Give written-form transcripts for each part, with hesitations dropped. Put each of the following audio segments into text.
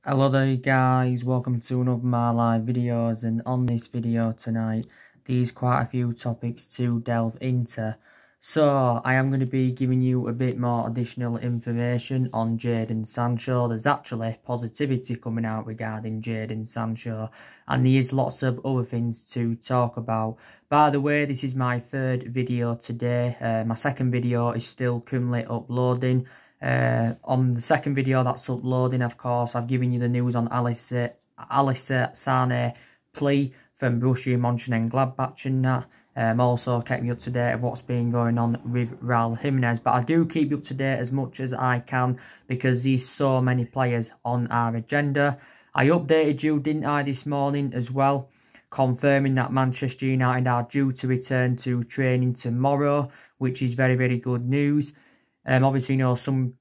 Hello there guys, welcome to another of my live videos, and on this video tonight there's quite a few topics to delve into. So I am going to be giving you a bit more additional information on Jadon Sancho. There's actually positivity coming out regarding Jadon Sancho, and there's lots of other things to talk about. By the way, this is my third video today. My second video is still currently uploading. On the second video that's uploading, of course, I've given you the news on Alice Sane plea from Borussia Mönchengladbach and that. Also kept me up to date of what's been going on with Raul Jimenez, but I do keep you up to date as much as I can because there's so many players on our agenda. I updated you, didn't I, this morning as well, confirming that Manchester United are due to return to training tomorrow, which is very, very good news. Obviously, some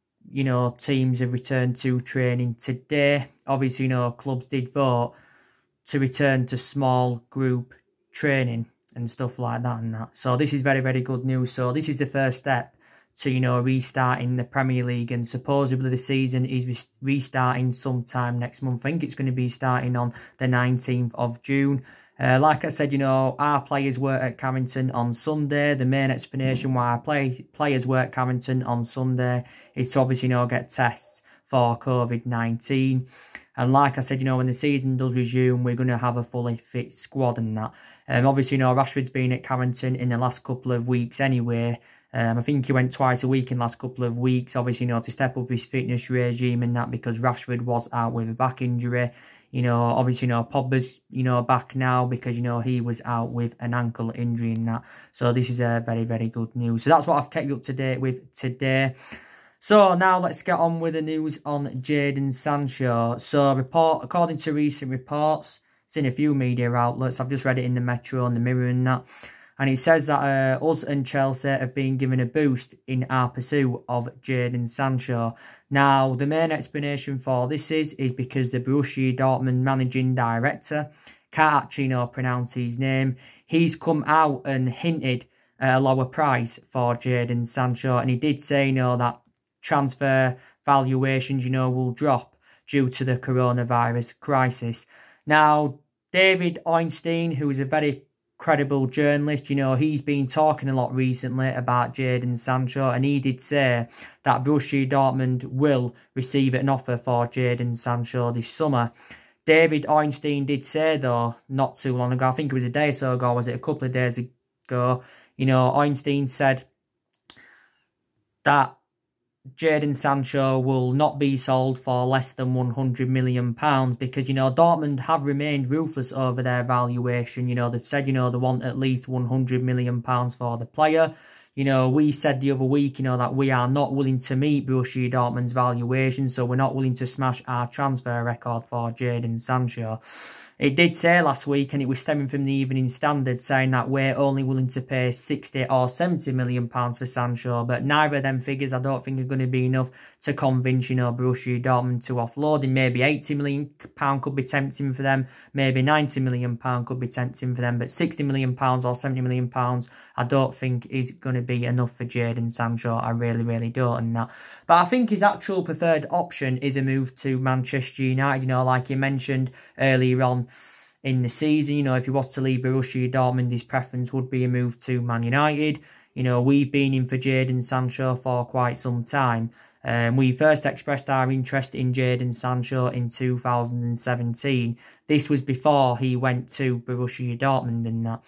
teams have returned to training today. Obviously, clubs did vote to return to small group training and stuff like that and that. So this is very, very good news. So this is the first step to, restarting the Premier League, and supposedly the season is restarting sometime next month. I think it's going to be starting on the 19th of June. Like I said, our players were at Carrington on Sunday. The main explanation why our players were at Carrington on Sunday is to obviously, get tests for COVID-19. And like I said, when the season does resume, we're going to have a fully fit squad and that. Obviously, Rashford's been at Carrington in the last couple of weeks anyway. I think he went twice a week in the last couple of weeks, obviously, to step up his fitness regime and that, because Rashford was out with a back injury. Obviously, Pogba's, back now because, he was out with an ankle injury and that. So this is a very, very good news. So that's what I've kept you up to date with today. So now let's get on with the news on Jadon Sancho. So according to recent reports, it's in a few media outlets. I've just read it in the Metro and the Mirror and that. And it says that us and Chelsea have been given a boost in our pursuit of Jadon Sancho. Now, the main explanation for this is because the Borussia Dortmund managing director can't actually pronounce his name. He's come out and hinted at a lower price for Jadon Sancho. And he did say, that transfer valuations, will drop due to the coronavirus crisis. Now, David Ornstein, who is a very credible journalist, he's been talking a lot recently about Jadon Sancho, and he did say that Borussia Dortmund will receive an offer for Jadon Sancho this summer. David Ornstein did say, though, not too long ago, I think it was a day or so ago, was it a couple of days ago, Ornstein said that Jadon Sancho will not be sold for less than £100 million because, Dortmund have remained ruthless over their valuation. They've said, they want at least £100 million for the player. We said the other week, that we are not willing to meet Borussia Dortmund's valuation, so we're not willing to smash our transfer record for Jadon Sancho. It did say last week, and it was stemming from the Evening Standard, saying that we're only willing to pay £60 or £70 million for Sancho, but neither of them figures I don't think are going to be enough to convince, Borussia Dortmund to offload him. Maybe £80 million could be tempting for them, maybe £90 million could be tempting for them, but £60 million or £70 million I don't think is going to be enough for Jadon Sancho. I really, really don't. And that. But I think his actual preferred option is a move to Manchester United, like you mentioned earlier on in the season. If he was to leave Borussia Dortmund, his preference would be a move to Man United. We've been in for Jadon Sancho for quite some time. We first expressed our interest in Jadon Sancho in 2017. This was before he went to Borussia Dortmund and that.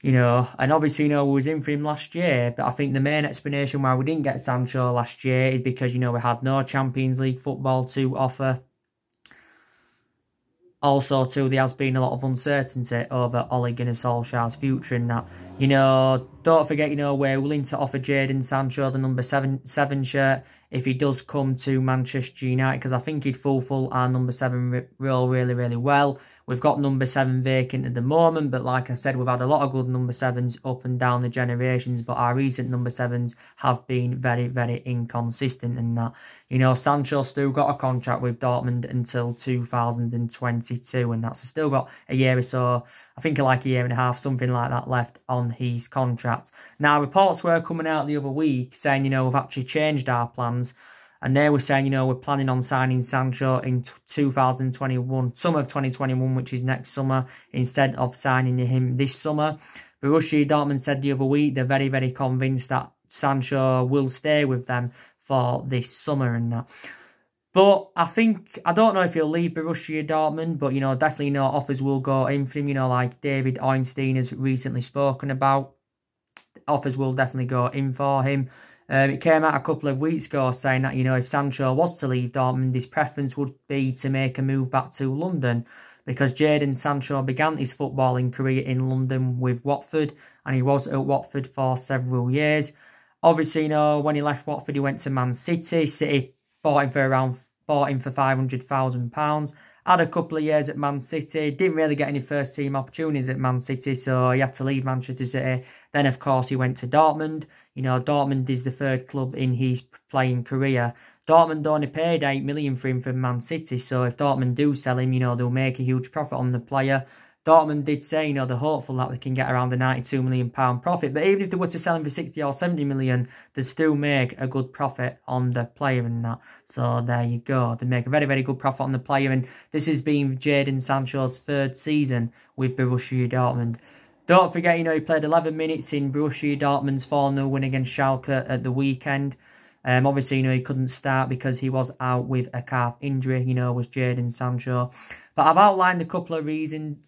And obviously, we was in for him last year, but I think the main explanation why we didn't get Sancho last year is because, we had no Champions League football to offer. Also, too, there has been a lot of uncertainty over Ole Gunnar Solskjaer's future in that. Don't forget, we're willing to offer Jadon Sancho the number 7 shirt if he does come to Manchester United, because I think he'd fulfill our number 7 role really, really well. We've got number 7 vacant at the moment, but like I said, we've had a lot of good number 7s up and down the generations, but our recent number 7s have been very, very inconsistent in that. Sancho still got a contract with Dortmund until 2022, and that's still got a year or so, I think like a year and a half, something like that left on his contract. Now, reports were coming out the other week saying, we've actually changed our plans And they were saying, we're planning on signing Sancho in 2021, summer of 2021, which is next summer, instead of signing him this summer. Borussia Dortmund said the other week they're very, very convinced that Sancho will stay with them for this summer and that. But I don't know if he'll leave Borussia Dortmund, but, definitely, offers will go in for him, like David Ornstein has recently spoken about. Offers will definitely go in for him. It came out a couple of weeks ago saying that, if Sancho was to leave Dortmund, his preference would be to make a move back to London, because Jadon Sancho began his footballing career in London with Watford, and he was at Watford for several years. Obviously, when he left Watford, he went to Man City. City bought him for £500,000. Had a couple of years at Man City. Didn't really get any first team opportunities at Man City, so he had to leave Manchester City. Then, of course, he went to Dortmund. Dortmund is the third club in his playing career. Dortmund only paid $8 million for him from Man City, so if Dortmund do sell him, they'll make a huge profit on the player. Dortmund did say, they're hopeful that they can get around a £92 million profit. But even if they were to sell him for 60 or 70 million, they'd still make a good profit on the player and that. So there you go. They make a very, very good profit on the player. And this has been Jadon Sancho's third season with Borussia Dortmund. Don't forget, he played 11 minutes in Borussia Dortmund's 4-0 win against Schalke at the weekend. Obviously, he couldn't start because he was out with a calf injury, was Jadon Sancho. But I've outlined a couple of reasons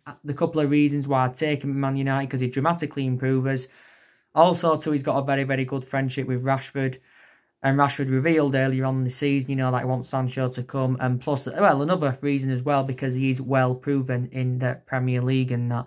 why I'd take him at Man United, because he dramatically improves us. Also, too, he's got a very, very good friendship with Rashford. And Rashford revealed earlier on in the season, that he wants Sancho to come. And plus, another reason as well, because he's well proven in the Premier League and that.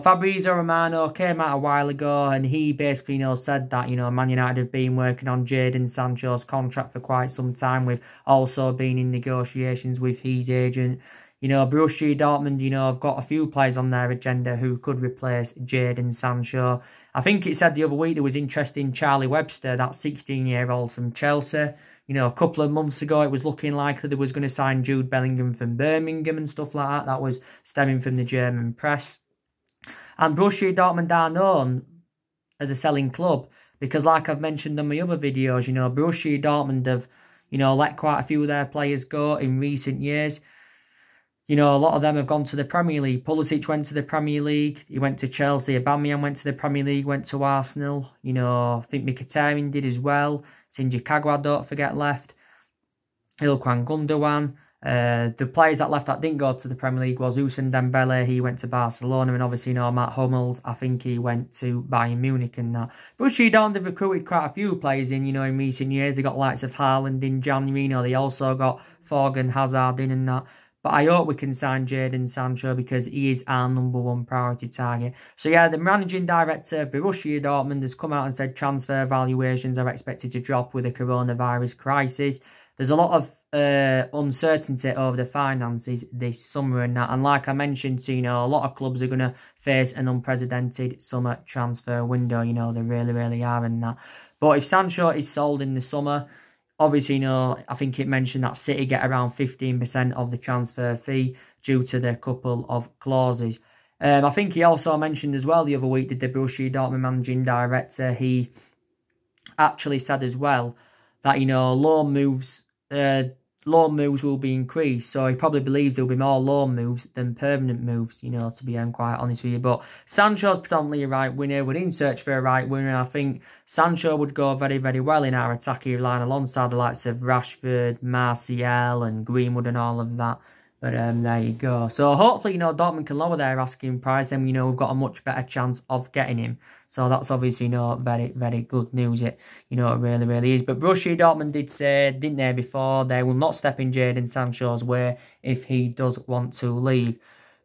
Fabrizio Romano came out a while ago and he basically, said that, Man United have been working on Jadon Sancho's contract for quite some time, with also been in negotiations with his agent. Borussia Dortmund, have got a few players on their agenda who could replace Jadon Sancho. I think it said the other week there was interest in Charlie Webster, that 16-year-old from Chelsea. A couple of months ago, it was looking likely they was going to sign Jude Bellingham from Birmingham and stuff like that. That was stemming from the German press. And Borussia Dortmund are known as a selling club because, like I've mentioned in my other videos, Borussia Dortmund have, let quite a few of their players go in recent years. A lot of them have gone to the Premier League. Pulisic went to the Premier League. He went to Chelsea. Aubameyang went to the Premier League, went to Arsenal. I think Mkhitaryan did as well. Shinji Kagawa, don't forget, left. Ilkwan Gundogan. The players that left that didn't go to the Premier League was Ousmane Dembele. He went to Barcelona, and obviously Matt Hummels, I think he went to Bayern Munich and that. Borussia Dortmund have recruited quite a few players in recent years. They got likes of Haaland in January. They also got Thorgan Hazard in and that. But I hope we can sign Jadon Sancho because he is our #1 priority target. So yeah, the managing director of Borussia Dortmund has come out and said transfer valuations are expected to drop with the coronavirus crisis. There's a lot of uncertainty over the finances this summer and that. And like I mentioned, a lot of clubs are going to face an unprecedented summer transfer window. They really, really are in that. But if Sancho is sold in the summer, obviously, I think it mentioned that City get around 15% of the transfer fee due to the couple of clauses. I think he also mentioned as well the other week that the Borussia Dortmund managing director, he actually said as well that, loan moves will be increased. So he probably believes there will be more loan moves than permanent moves, to be quite honest with you. But Sancho's predominantly a right winger. We're in search for a right winger. I think Sancho would go very, very well in our attacking line alongside the likes of Rashford, Martial and Greenwood and all of that. But there you go. So hopefully, Dortmund can lower their asking price. Then, we've got a much better chance of getting him. So that's obviously, very, very good news. It really, really is. But Borussia Dortmund did say, didn't they, before, they will not step in Jadon Sancho's way if he does want to leave.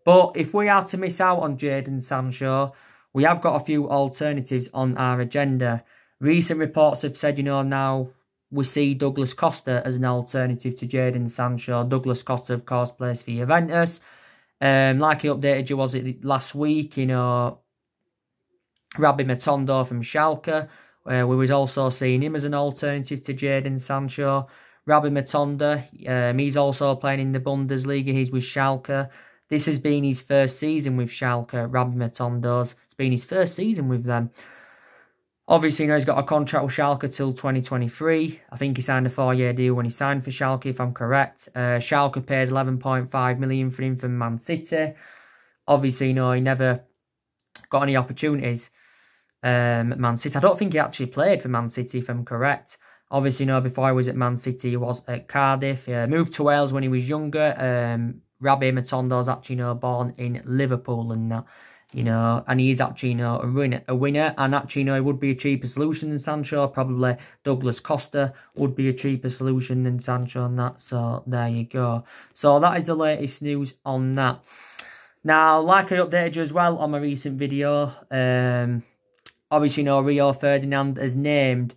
But if we are to miss out on Jadon Sancho, we have got a few alternatives on our agenda. Recent reports have said, now we see Douglas Costa as an alternative to Jadon Sancho. Douglas Costa, of course, plays for Juventus. Like he updated you, was it last week, Rabbi Matondo from Schalke. We was also seeing him as an alternative to Jadon Sancho. Rabbi Matondo, he's also playing in the Bundesliga. He's with Schalke. This has been his first season with Schalke, Rabbi Matondo's. It's been his first season with them. Obviously, he's got a contract with Schalke till 2023. I think he signed a 4-year deal when he signed for Schalke, if I'm correct. Schalke paid 11.5 million for him from Man City. Obviously, he never got any opportunities at Man City. I don't think he actually played for Man City, if I'm correct. Obviously, before he was at Man City, he was at Cardiff. Moved to Wales when he was younger. Rabbi Matondo's actually, born in Liverpool and that. And he's actually, a winner. And actually, it would be a cheaper solution than Sancho. Probably Douglas Costa would be a cheaper solution than Sancho and that. So, there you go. So, that is the latest news on that. Now, like I updated you as well on my recent video, obviously, Rio Ferdinand has named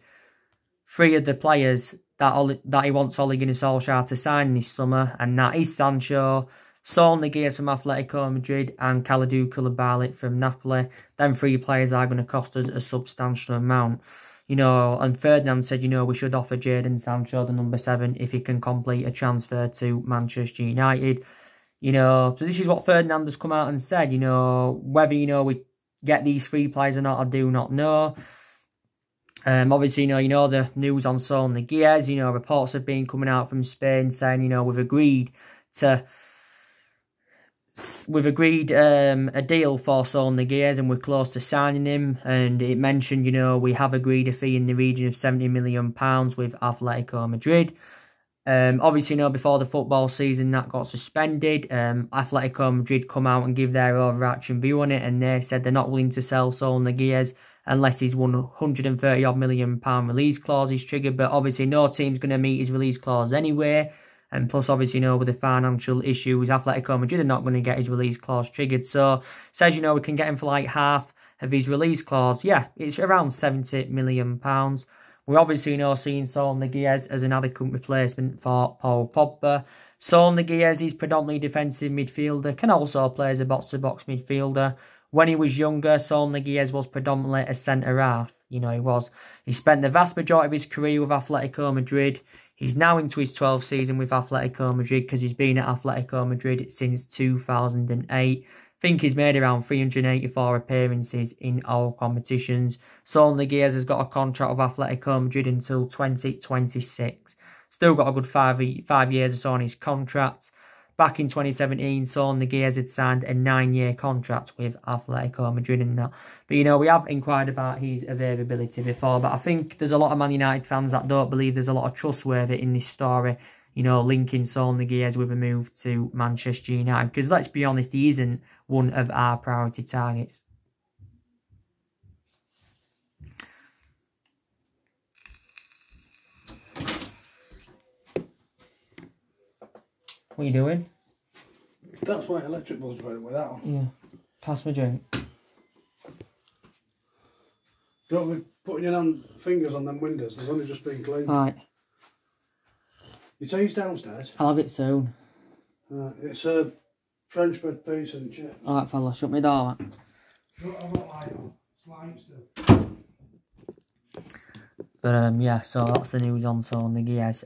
3 of the players that he wants Ole Gunnar Solskjaer to sign this summer, and that is Sancho, Saul Niguez from Atletico Madrid, and Kalidou Koulibaly from Napoli. Them 3 players are going to cost us a substantial amount. And Ferdinand said, we should offer Jadon Sancho, the number 7, if he can complete a transfer to Manchester United. So this is what Ferdinand has come out and said. Whether, we get these 3 players or not, I do not know. Obviously, the news on Saul Niguez, reports have been coming out from Spain saying, we've agreed a deal for Saul Niguez and we're close to signing him. And it mentioned, we have agreed a fee in the region of £70 million with Atletico Madrid. Obviously, before the football season that got suspended, Atletico Madrid come out and give their overarching view on it, and they said they're not willing to sell Saul Niguez unless his £130 million release clause is triggered. But obviously, no team's going to meet his release clause anyway. And plus, obviously, with the financial issues, Atletico Madrid are not going to get his release clause triggered. So, says, we can get him for like half of his release clause. Yeah, it's around £70 million. We're obviously seeing Saul Niguez as an adequate replacement for Paul Pogba. Saul Niguez is predominantly defensive midfielder, can also play as a box-to-box midfielder. When he was younger, Saul Niguez was predominantly a centre-half. He was. He spent the vast majority of his career with Atletico Madrid. He's now into his 12th season with Atletico Madrid because he's been at Atletico Madrid since 2008. I think he's made around 384 appearances in all competitions. Saul Niguez has got a contract with Atletico Madrid until 2026. Still got a good 5 years or so on his contract. Back in 2017, Saul Niguez had signed a 9-year contract with Atletico Madrid and that. But, we have inquired about his availability before, but I think there's a lot of Man United fans that don't believe there's a lot of trustworthy in this story, linking Saul Niguez with a move to Manchester United. Because let's be honest, he isn't one of our priority targets. What are you doing? That's why electric bulbs went with that one. Yeah. Pass my drink. Don't be putting your fingers on them windows. They've only just been cleaned. Right. Your tea's downstairs. I'll have it soon. It's a French bread pizza and chips. Alright, fella. Shut me door. But yeah, so that's the news on Saul Niguez.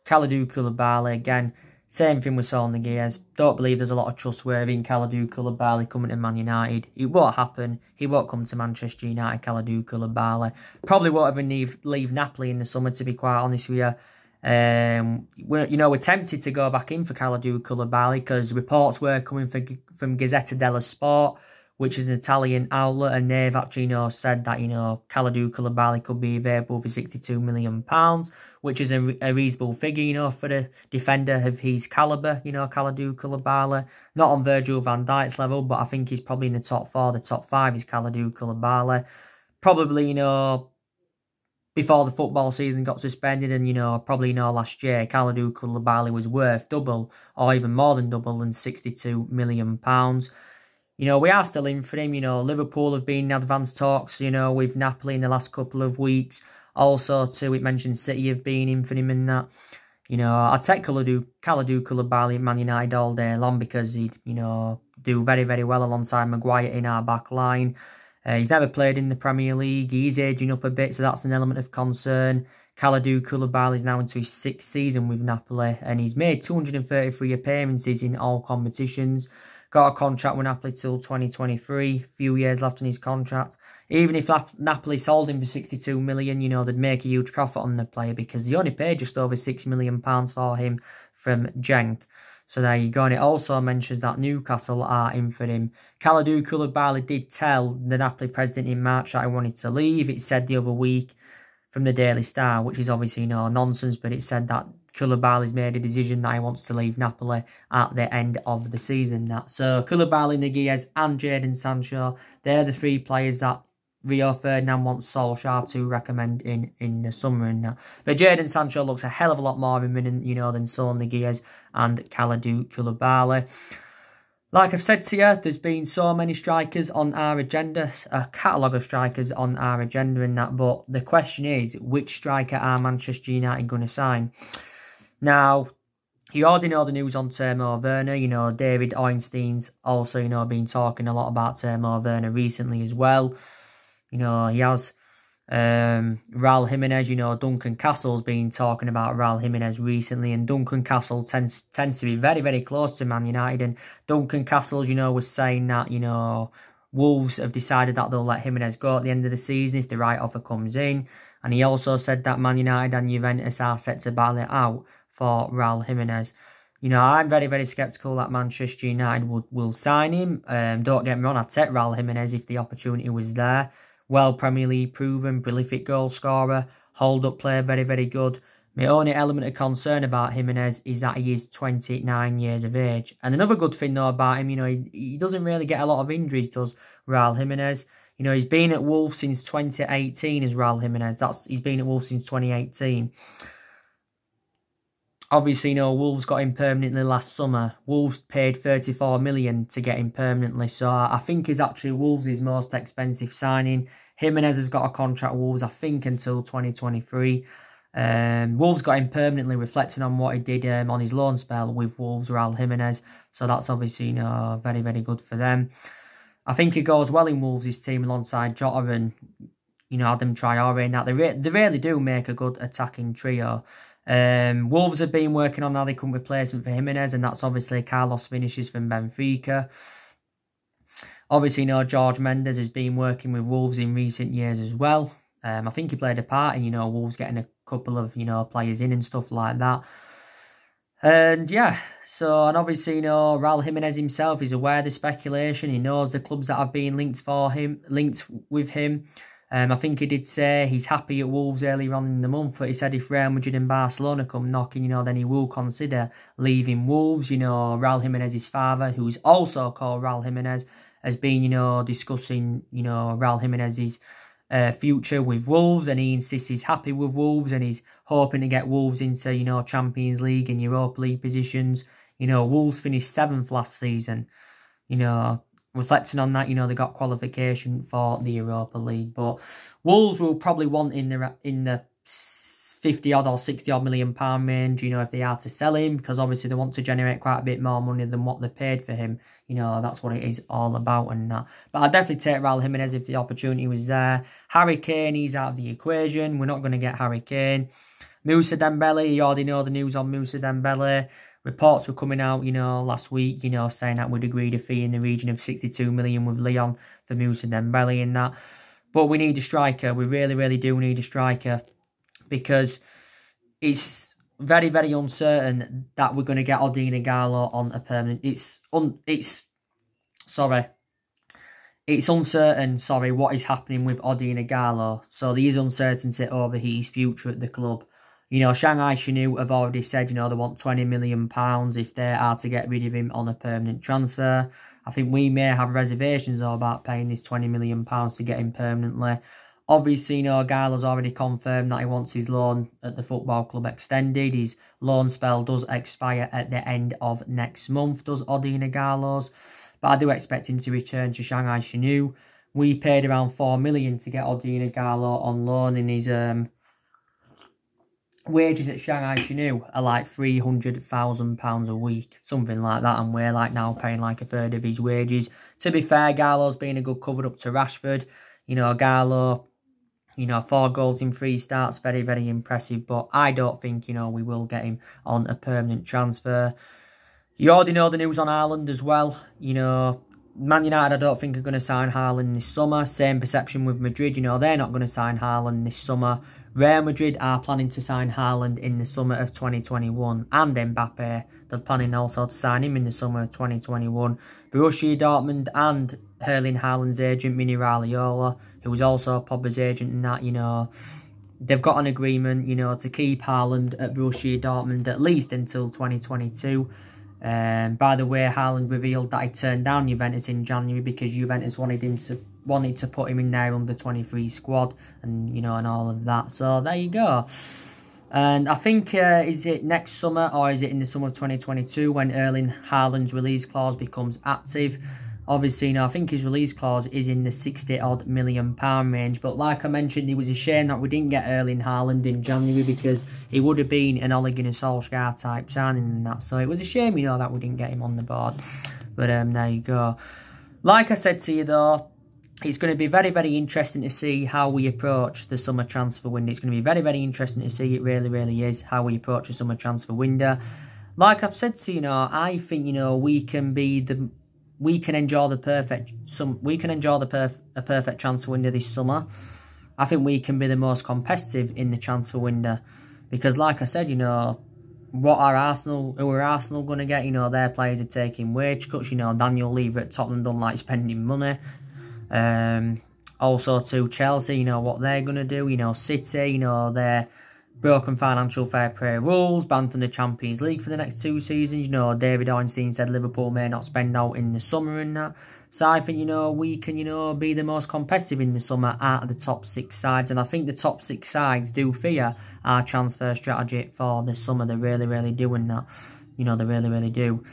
Kalidou Koulibaly, again, same thing with Saul Niguez. Don't believe there's a lot of trustworthy in Kalidou Koulibaly coming to Man United. It won't happen. He won't come to Manchester United, Kalidou Koulibaly. Probably won't even leave Napoli in the summer, to be quite honest with you. We're tempted to go back in for Kalidou Koulibaly because reports were coming from Gazzetta dello Sport, which is an Italian outlet, and they've actually said that Kalidou Koulibaly could be available for £62 million, which is a reasonable figure for the defender of his calibre. Kalidou Koulibaly, not on Virgil van Dijk's level, but I think he's probably in the top 4. The top 5 is Kalidou Koulibaly. Probably before the football season got suspended, and probably last year, Kalidou Koulibaly was worth double or even more than double than £62 million. We are still in for him. Liverpool have been in advanced talks, with Napoli in the last couple of weeks. Also, too, it mentioned City have been in for him and that. I'd take Kalidou Koulibaly at Man United all day long because he'd, do very, very well alongside Maguire in our back line. He's never played in the Premier League. He's aging up a bit, so that's an element of concern. Kalidou Koulibaly is now into his 6th season with Napoli, and he's made 233 appearances in all competitions. got a contract with Napoli till 2023, few years left on his contract. Even if Napoli sold him for 62 million, you know, they'd make a huge profit on the player because they only paid just over £6 million for him from Genk. So there you go. And it also mentions that Newcastle are in for him. Kalidou Koulibaly did tell the Napoli president in March that he wanted to leave. It said the other week from the Daily Star, which is obviously no nonsense, but it said that Koulibaly's made a decision that he wants to leave Napoli at the end of the season. So Koulibaly, Niguez and Jadon Sancho, they're the three players that Rio Ferdinand wants Solskjaer to recommend in the summer and that. But Jadon Sancho looks a hell of a lot more imminent, you know, than Saul Niguez and Kalidou Koulibaly. Like I've said to you, there's been so many strikers on our agenda, a catalogue of strikers on our agenda and that, but the question is, which striker are Manchester United going to sign? Now, you already know the news on Timo Werner. You know, David Ornstein's also, you know, been talking a lot about Timo Werner recently as well. You know, he has Raul Jimenez. You know, Duncan Castle's been talking about Raul Jimenez recently, and Duncan Castle tends to be very, very close to Man United. And Duncan Castle, you know, was saying that, you know, Wolves have decided that they'll let Jimenez go at the end of the season if the right offer comes in. And he also said that Man United and Juventus are set to battle it out for Raul Jimenez. You know, I'm very, very sceptical that Manchester United will sign him. Don't get me wrong, I'd take Raul Jimenez if the opportunity was there. Well, Premier League proven, prolific goal scorer, hold-up player, very, very good. My only element of concern about Jimenez is that he is 29 years of age. And another good thing, though, about him, you know, he doesn't really get a lot of injuries, does Raul Jimenez. You know, he's been at Wolves since 2018 as Raul Jimenez. He's been at Wolves since 2018. Obviously, you know, Wolves got him permanently last summer. Wolves paid 34 million to get him permanently. So I think he's actually Wolves' most expensive signing. Jimenez has got a contract with Wolves, I think, until 2023. Wolves got him permanently, reflecting on what he did on his loan spell with Wolves, Raul Jimenez. So that's obviously, you know, very, very good for them. I think he goes well in Wolves' team alongside Jota and, you know, Adam Traore and that. They really do make a good attacking trio. Wolves have been working on how they come replacement for Jimenez, and that's obviously Carlos Vinicius from Benfica. Obviously, you know, George Mendes has been working with Wolves in recent years as well. I think he played a part in, you know, Wolves getting a couple of, you know, players in and stuff like that. And yeah, so, and obviously, you know, Raul Jimenez himself is aware of the speculation. He knows the clubs that have been linked with him. I think he did say he's happy at Wolves earlier on in the month, but he said if Real Madrid and Barcelona come knocking, you know, then he will consider leaving Wolves. You know, Raul Jimenez's father, who's also called Raul Jimenez, has been, you know, discussing, you know, Raul Jimenez's future with Wolves, and he insists he's happy with Wolves and he's hoping to get Wolves into, you know, Champions League and Europa League positions. You know, Wolves finished 7th last season. You know, reflecting on that, you know, they got qualification for the Europa League, but Wolves will probably want in the 50-odd or 60-odd million pound range, you know, if they are to sell him, because obviously they want to generate quite a bit more money than what they paid for him. You know, that's what it is all about and that. But I'd definitely take Raul Jimenez if the opportunity was there. Harry Kane, he's out of the equation. We're not going to get Harry Kane. Moussa Dembele, you already know the news on Moussa Dembele. Reports were coming out, you know, last week, you know, saying that we'd agreed a fee in the region of 62 million with Lyon for Moussa Dembele and that. But we need a striker. We really, really do need a striker, because it's very, very uncertain that we're going to get Odion Ighalo on a permanent. It's uncertain, what is happening with Odion Ighalo. So there is uncertainty over his future at the club. You know, Shanghai Shenhua have already said, you know, they want £20 million if they are to get rid of him on a permanent transfer. I think we may have reservations though about paying this £20 million to get him permanently. Obviously, you know, Ighalo's already confirmed that he wants his loan at the football club extended. His loan spell does expire at the end of next month, does Odion Ighalo's. But I do expect him to return to Shanghai Shenhua. We paid around £4 million to get Odion Ighalo on loan, and his wages at Shanghai Shenhua are like £300,000 a week, something like that, and we're like now paying like a third of his wages. To be fair, Ighalo's been a good cover up to Rashford. You know, Ighalo, you know, 4 goals in 3 starts, very, very impressive, but I don't think, you know, we will get him on a permanent transfer. You already know the news on Haaland as well. You know, Man United I don't think are going to sign Haaland this summer. Same perception with Madrid. You know, they're not going to sign Haaland this summer. Real Madrid are planning to sign Haaland in the summer of 2021. And Mbappe, they're planning also to sign him in the summer of 2021. Borussia Dortmund and Erling Haaland's agent, Mini Raiola, who was also Pogba's agent in that, you know, they've got an agreement, you know, to keep Haaland at Borussia Dortmund at least until 2022. By the way, Haaland revealed that he turned down Juventus in January because Juventus wanted to put him in their under-23 squad, and you know, and all of that. So there you go. And I think is it next summer or is it in the summer of 2022 when Erling Haaland's release clause becomes active? Obviously, you know, I think his release clause is in the £60-odd million range. But like I mentioned, it was a shame that we didn't get Erling Haaland in January because he would have been an Ole Gunnar Solskjaer type signing and that. So it was a shame, you know, that we didn't get him on the board. But there you go. Like I said to you, though, it's going to be very, very interesting to see how we approach the summer transfer window. It's going to be very, very interesting to see. It really, really is how we approach the summer transfer window. Like I've said to you, I think, you know, we can enjoy the perfect transfer window this summer. I think we can be the most competitive in the transfer window because, like I said, you know, who are Arsenal going to get? You know, their players are taking wage cuts. You know, Daniel Levy at Tottenham don't like spending money. Also to Chelsea, you know, what they're going to do. You know, City, you know, they're broken financial fair play rules, banned from the Champions League for the next 2 seasons. You know, David Ornstein said Liverpool may not spend out in the summer and that. So I think, you know, we can, you know, be the most competitive in the summer out of the top 6 sides. And I think the top 6 sides do fear our transfer strategy for the summer. They really, really do in that. You know, they really, really do.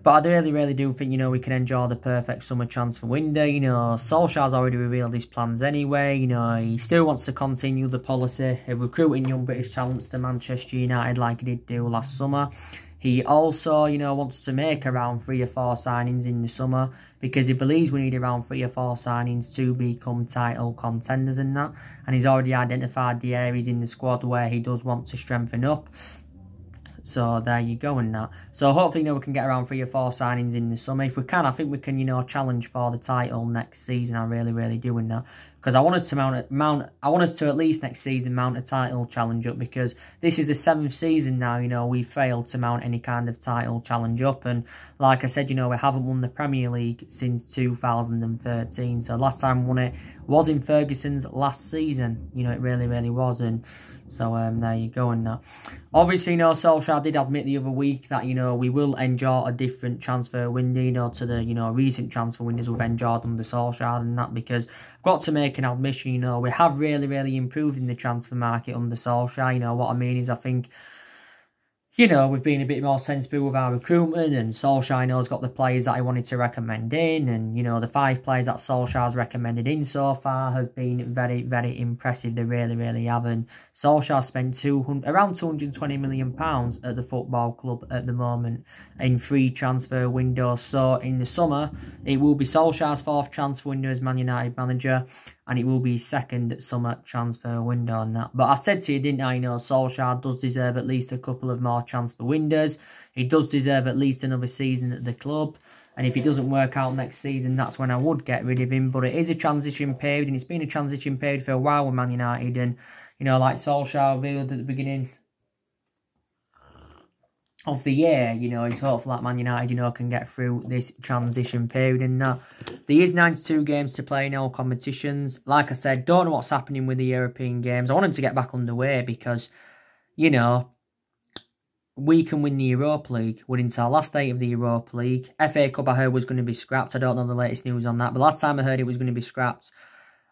But I really, really do think, you know, we can enjoy the perfect summer transfer window. You know, Solskjaer's already revealed his plans anyway. You know, he still wants to continue the policy of recruiting young British talents to Manchester United like he did do last summer. He also, you know, wants to make around 3 or 4 signings in the summer because he believes we need around 3 or 4 signings to become title contenders and that. And he's already identified the areas in the squad where he does want to strengthen up. So there you go and that. So hopefully, you know, we can get around 3 or 4 signings in the summer. If we can, I think we can, you know, challenge for the title next season. I really, really do in that. Because I want us to at least next season mount a title challenge up, because this is the 7th season now, you know, we failed to mount any kind of title challenge up. And like I said, you know, we haven't won the Premier League since 2013. So last time we won it was in Ferguson's last season. You know, it really, really was. And so there you go and that. Obviously, you know, Solskjaer did admit the other week that, you know, we will enjoy a different transfer window, you know, to the, you know, recent transfer windows we've enjoyed under Solskjaer and that, because I've got to make an admission, you know, we have really, really improved in the transfer market under Solskjaer. You know, what I mean is I think, you know, we've been a bit more sensible with our recruitment, and Solskjaer, you know, has got the players that he wanted to recommend in, and, you know, the 5 players that Solskjaer's recommended in so far have been very, very impressive. They really, really have. And Solskjaer spent around £220 million at the football club at the moment in 3 transfer windows. So in the summer, it will be Solskjaer's 4th transfer window as Man United manager, and it will be his 2nd summer transfer window on that. But I said to you, didn't I, you know, Solskjaer does deserve at least a couple of more transfer windows. He does deserve at least another season at the club. And if it doesn't work out next season, that's when I would get rid of him. But it is a transition period, and it's been a transition period for a while with Man United. And, you know, like Solskjaer revealed at the beginning of the year, you know, he's hopeful that Man United, you know, can get through this transition period and that. There is 92 games to play in all competitions. Like I said, don't know what's happening with the European games. I want them to get back underway because, you know, we can win the Europa League. We're into our last 8 of the Europa League. FA Cup, I heard, was going to be scrapped. I don't know the latest news on that, but last time I heard it was going to be scrapped.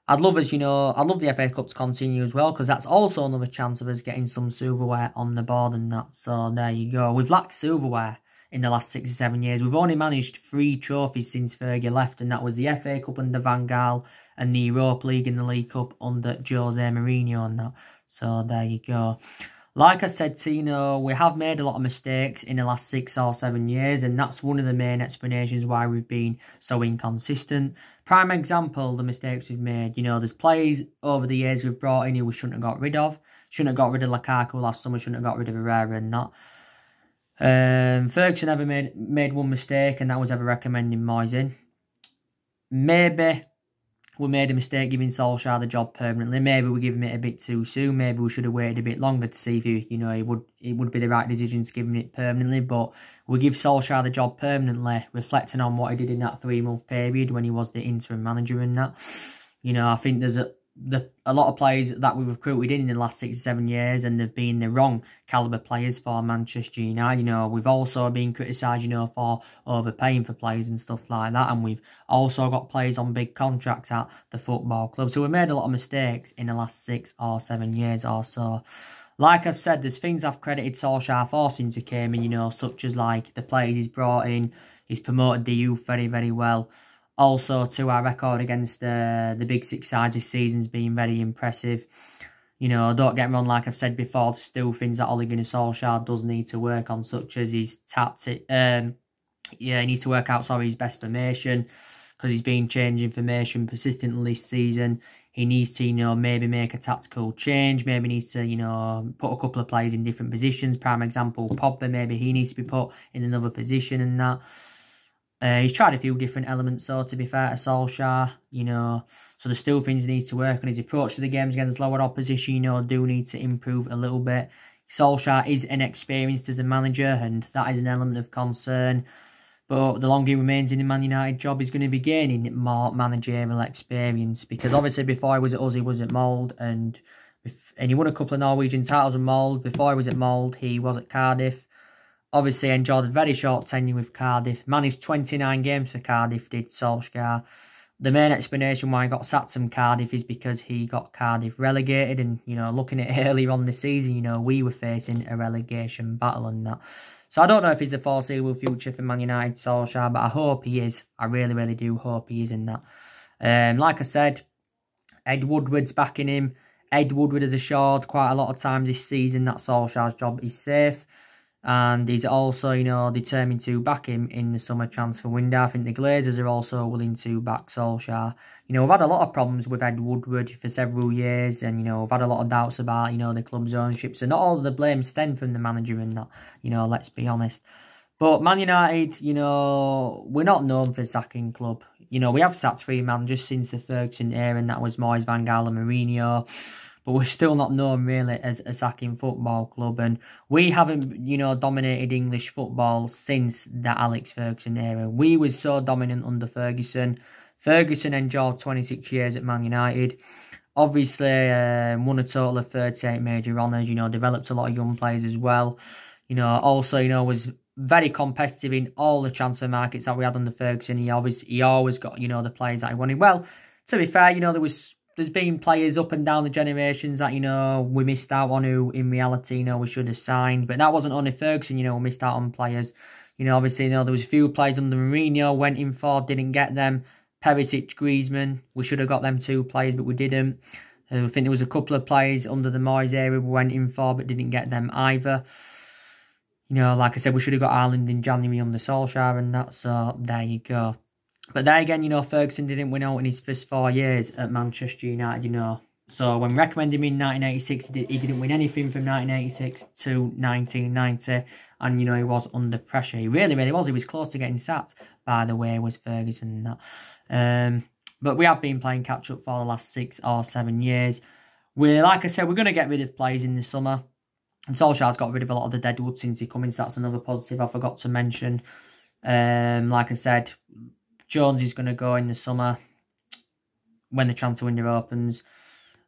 I'd love us, you know, I'd love the FA Cup to continue as well, because that's also another chance of us getting some silverware on the board and that. So there you go. We've lacked silverware in the last 6 or 7 years. We've only managed 3 trophies since Fergie left, and that was the FA Cup under Van Gaal and the Europa League and the League Cup under Jose Mourinho and that. So there you go. Like I said, Tino, we have made a lot of mistakes in the last 6 or 7 years, and that's one of the main explanations why we've been so inconsistent. Prime example, the mistakes we've made. You know, there's players over the years we've brought in who we shouldn't have got rid of. Shouldn't have got rid of Lukaku last summer, shouldn't have got rid of Herrera and that. Ferguson ever made one mistake, and that was ever recommending Moyes in. Maybe we made a mistake giving Solskjaer the job permanently. Maybe we gave him it a bit too soon. Maybe we should have waited a bit longer to see if it would be the right decision to give him it permanently. But we give Solskjaer the job permanently, reflecting on what he did in that 3-month period when he was the interim manager and that. I think there's a lot of players that we've recruited in the last 6 or 7 years, and they've been the wrong calibre players for Manchester United. We've also been criticised, for overpaying for players and stuff like that, and we've also got players on big contracts at the football club. So we made a lot of mistakes in the last 6 or 7 years or so. Like I've said, there's things I've credited Solskjaer for since he came in, such as like the players he's brought in. He's promoted the youth very, very well. Also, to our record against the big 6 sides this season's been very impressive. Don't get me wrong, like I've said before, there's still things that Ole Gunnar Solskjaer does need to work on, such as his tactic. He needs to work out, his best formation, because he's been changing formation persistently this season. He needs to, maybe make a tactical change. Maybe needs to, put a couple of players in different positions. Prime example, Pogba, maybe he needs to be put in another position and that. He's tried a few different elements, though, to be fair to Solskjaer, so there's still things he needs to work on. His approach to the games against lower opposition, do need to improve a little bit. Solskjaer is inexperienced as a manager, and that is an element of concern. But the longer he remains in the Man United job, he's going to be gaining more managerial experience, because obviously before he was at us, he was at Mould, and he won a couple of Norwegian titles at Mould. Before he was at Mould, he was at Cardiff. Obviously enjoyed a very short tenure with Cardiff. Managed 29 games for Cardiff, did Solskjaer. The main explanation why he got sacked from Cardiff is because he got Cardiff relegated. And, looking at earlier on the season, we were facing a relegation battle and that. So I don't know if he's the foreseeable future for Man United, Solskjaer, but I hope he is. I really, really do hope he is in that. Like I said, Ed Woodward's backing him. Ed Woodward has assured quite a lot of times this season that Solskjaer's job is safe. And he's also, determined to back him in the summer transfer window. I think the Glazers are also willing to back Solskjaer. We've had a lot of problems with Ed Woodward for several years, and, we've had a lot of doubts about, the club's ownership. So not all of the blame stemmed from the manager and that, let's be honest. But Man United, we're not known for a sacking club. We have sacked 3 managers since the Ferguson era, and that was Moyes, Van Gaal and Mourinho. But we're still not known really as a sacking football club. And we haven't, dominated English football since the Alex Ferguson era. We was so dominant under Ferguson. Ferguson endured 26 years at Man United. Obviously, won a total of 38 major honours, developed a lot of young players as well. Also, was very competitive in all the transfer markets that we had under Ferguson. He always got, the players that he wanted. Well, to be fair, there's been players up and down the generations that, we missed out on who, in reality, we should have signed. But that wasn't only Ferguson, we missed out on players. Obviously, there was a few players under Mourinho, went in for, didn't get them. Perisic, Griezmann, we should have got them 2 players, but we didn't. I think there was a couple of players under the Moyes era we went in for, but didn't get them either. Like I said, we should have got Ireland in January under Solskjaer and that, so there you go. But there again, Ferguson didn't win out in his first 4 years at Manchester United, So when recommending him in 1986, he didn't win anything from 1986 to 1990. And, he was under pressure. He really, really was. He was close to getting sacked, by the way, was Ferguson and that. But we have been playing catch-up for the last 6 or 7 years. Like I said, we're going to get rid of players in the summer. And Solskjaer's got rid of a lot of the deadwood since he come in, so that's another positive I forgot to mention. Like I said, Jones is going to go in the summer when the transfer window opens.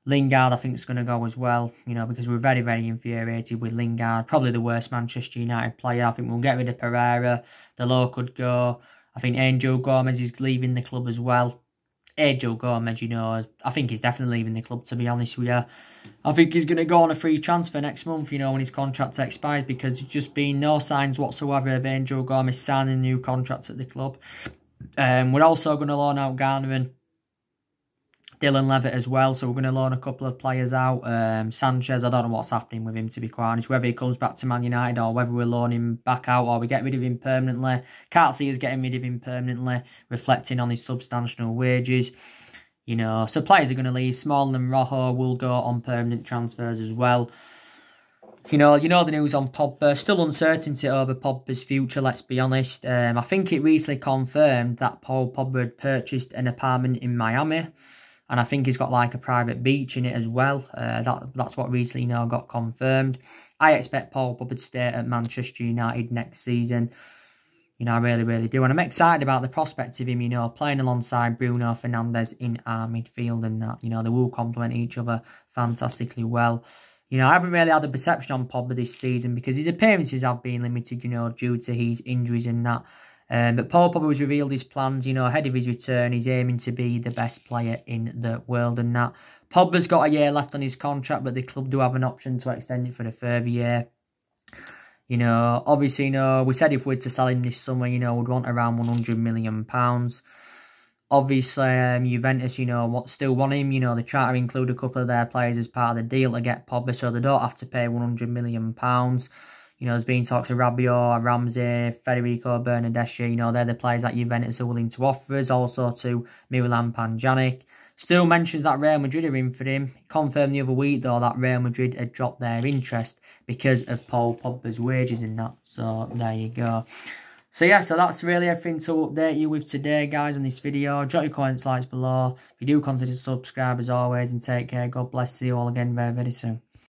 Lingard, I think, is going to go as well, because we're very, very infuriated with Lingard. Probably the worst Manchester United player. I think we'll get rid of Pereira. Delors could go. I think Angel Gomez is leaving the club as well. Angel Gomez, I think he's definitely leaving the club, to be honest with you. I think he's going to go on a free transfer next month, when his contract expires, because there's just been no signs whatsoever of Angel Gomez signing a new contract at the club. We're also going to loan out Garner and Dylan Levitt as well, so we're going to loan a couple of players out. Sanchez, I don't know what's happening with him, to be quite honest, whether he comes back to Man United or whether we loan him back out or we get rid of him permanently. Can't see us getting rid of him permanently, reflecting on his substantial wages. So players are going to leave. Smalling and Rojo will go on permanent transfers as well. You know the news on Pogba. Still uncertainty over Pogba's future, let's be honest. I think it recently confirmed that Paul Pogba had purchased an apartment in Miami. And I think he's got like a private beach in it as well. That's what recently, got confirmed. I expect Paul Pogba to stay at Manchester United next season. I really, really do. And I'm excited about the prospect of him, playing alongside Bruno Fernandes in our midfield and that. They will complement each other fantastically well. I haven't really had a perception on Pogba this season because his appearances have been limited, due to his injuries and that. But Paul Pogba has revealed his plans, ahead of his return. He's aiming to be the best player in the world and that. Pogba's got a year left on his contract, but the club do have an option to extend it for a further year. Obviously, we said if we were to sell him this summer, we'd want around £100 million. Obviously, Juventus, still want him. They try to include a couple of their players as part of the deal to get Pogba, so they don't have to pay £100 million. There's been talks of Rabiot, Ramsey, Federico Bernardeschi. They're the players that Juventus are willing to offer us. Also to Milan Pjanic. Still mentions that Real Madrid are in for him. Confirmed the other week, though, that Real Madrid had dropped their interest because of Paul Pogba's wages in that. So, there you go. So, yeah, so that's really everything to update you with today, guys, on this video. Drop your comments, likes below. If you do, consider subscribe as always, and take care. God bless you all again very, very soon.